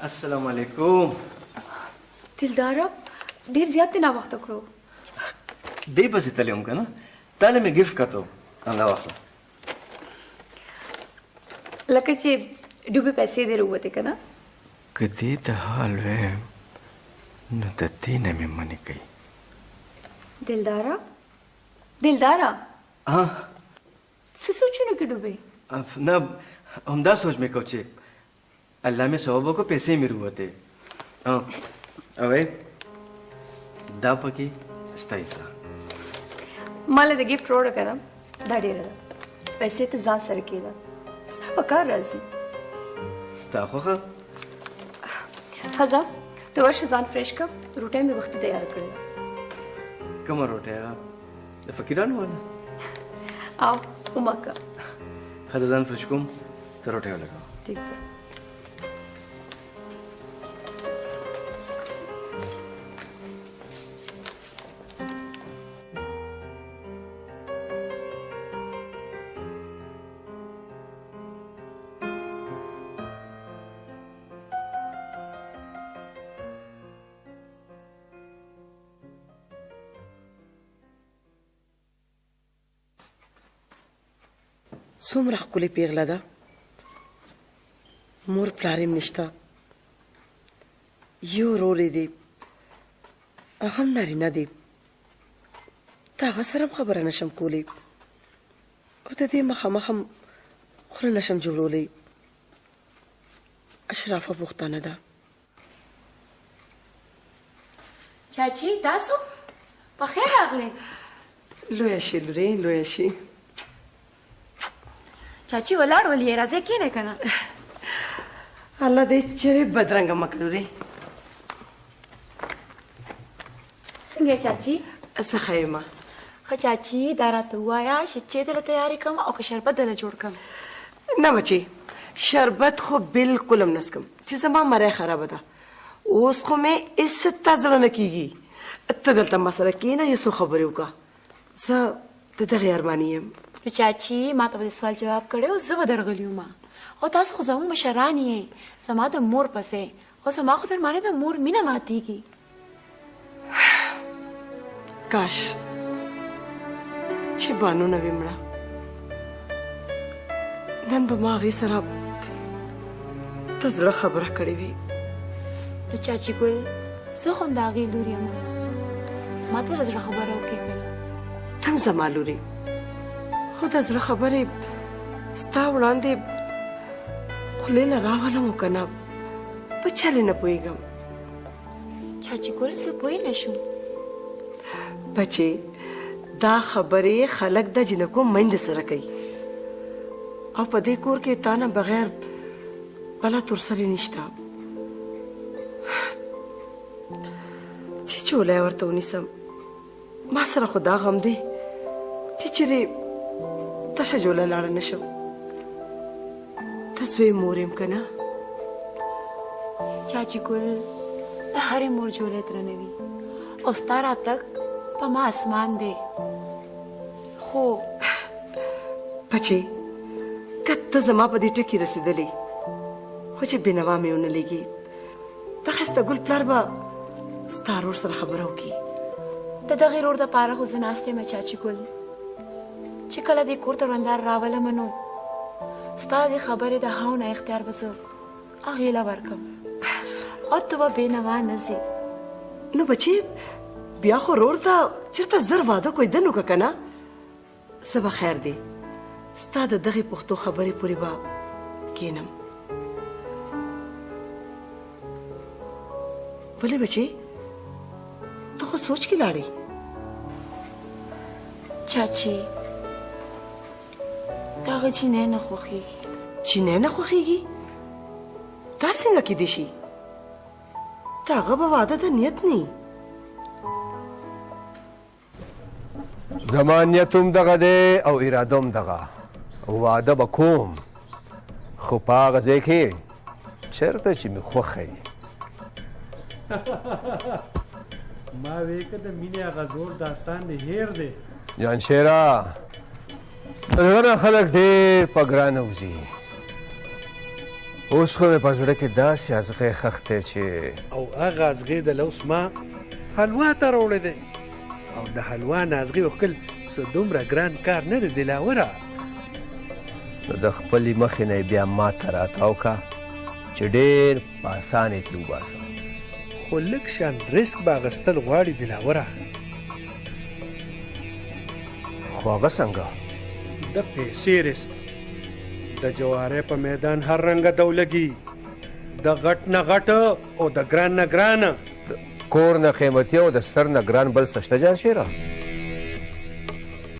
السلام علیکم. دلداره ډیر زیات نه وخت کړو. دی پسې تللی وم که نه، تا له مې ګفټ کتو همدا واخله. لکه چې ډوبې پیسې دې راووتې که نه؟ که دې ته حال ویم نو د دې نه مې منې کوي. دلداره څه سوچونو کې ډوبې؟ نه همدا سوچ مې کو چې الله مې ثواب وکړو پیسې مې راووتې. اوی دا پکې ستا حصه. ما له د ګفټ راوړه که نه، دا ډېره ده. پیسې ته ځان سره کېږده، ستا په کار راځي. ستا خوښه؟ ښه ته ورشه ځان فرېش کړه، روټۍ مې وختي تیاره کړې ده. کومه روټۍ هغه د فقیرانو والا؟ او ومه که ښه زه ځان فرېش کوم ته روټۍ ولګوه. ټیک ده. څومره ښکلې پیغله ده، مور پلار یې نشته، یو ورور یې دی، هغه هم نارینه دی. د هغه سره هم خبره نشم کولی او د دې مخامخ هم خوله نشم جوړولی. اشرافه پښتانه ده. چاچی تاسو په خیر راغلی؟ لویه شي لورې، لویه شي. چاچی ولاړ ولې راځئ کښېنئ که نه؟ الله دې چېرې بدرنګه مه کړو ری. څنګه یې چاچی؟ زه ښه یم. ښه چاچی دا راته ووایه چې چای دله تیارې کړم او که شربت دله جوړ کړم؟ نه بچې، شربت خو بالکل هم نسکم چې زما مرۍ خرابه ده. اوس خو مې هېڅ ته زړه نه کېږي. ته دلته ما سره کښېنه، یو څو خبرې وکړه. زه د دغې ارماني یم. نو چاچی ما ته به د سوال جواب کړی او زه به درغلی وم، او تاسو خو زموږ مشران یې، زما د مور پسې، او زما خو در باندې د مور مینه ماتېږي. کاش چې بانو نه وي مړه، نن به ما هغې سره د زړه خبره کړې وي. نو چاچی ګل زه خو هم د هغې لور یم، ما ته د زړه خبره وکړې که نه؟ ته هم زما لورې، خو د زړه خبرې ستا وړاندې خولې نه راولم او که نه په چل یې نه پوهېږم. چاچی ګل زه پوه نه شوم. بچې دا خبرې خلک د جنکو میندې سره کوي، او په دې کور کې تا نه بغیر بله تورسرې نشته. چې چولی ورته ونیسم، ما سره خو دا غم دی چې چېرې تشه جوله لاړه نه شم. ته زوی مور یم که نه؟ چاچی ګل د هرې مور جولی درنه وي، او ستا راتګ په ما اسمان دی. خو بچې که ته زما په دې ټکي رسېدلې، خو چې بېنوا مې ونه لګي، د ښایسته ګل پلار به ستا ورور سره خبره وکړي. د دغې ورور دپاره خو زه ناستې یم چاچی ګل، چې کله دې کور ته روندار راولم نو ستا دې خبرې د هاو نه اختیار به زه هغې له ورکړم، او ته به بېنوا نه ځې. نو بچې بیا خو ورور ته چېرته زر واده کویدن وکړه که نه؟ څه به خیر دی، ستا د دغې پښتو خبرې پورې به کښېنم. ولې بچې ته خو سوچ کې لاړې؟ چاچی دا هغه چینی نه خوښېږي. چینی نه خوښېږي؟ دا څنګه کیدی شي؟ د هغه به واده د نیت نه. زما نیت هم دغه دی او اراده هم دغه، واده به کوم، خو په هغه ځای کې چېرته چې مې خوښه وي. ما وی که د مینې هغه زوړ داستان دې هېر دی. جانشیره دغه نه خلک ډېر په ګرانه وځي. اوس خو مې په زړه کې داسې ازغی خښ دی چې او هغه ازغې د لوس ما حلوا ته راوړی دی او د حلوا نه ازغې وښکل څه دومره ګران کار نه دی دلاوره. نو د خپلې مخې نه بیا ما ته راتاو کا چې ډېر په اسانۍ ترې وباسم. خو لږ شان ریسک به اخیستل غواړي دلاوره. خو هغه څنګه؟ د پیسې ریسک. د جوارۍ په میدان هر رنګه دولګي، د غټ نه غټ او د ګران نه ګران. کور نه قیمتي او د سر نه ګران بل څه شته جان شیره؟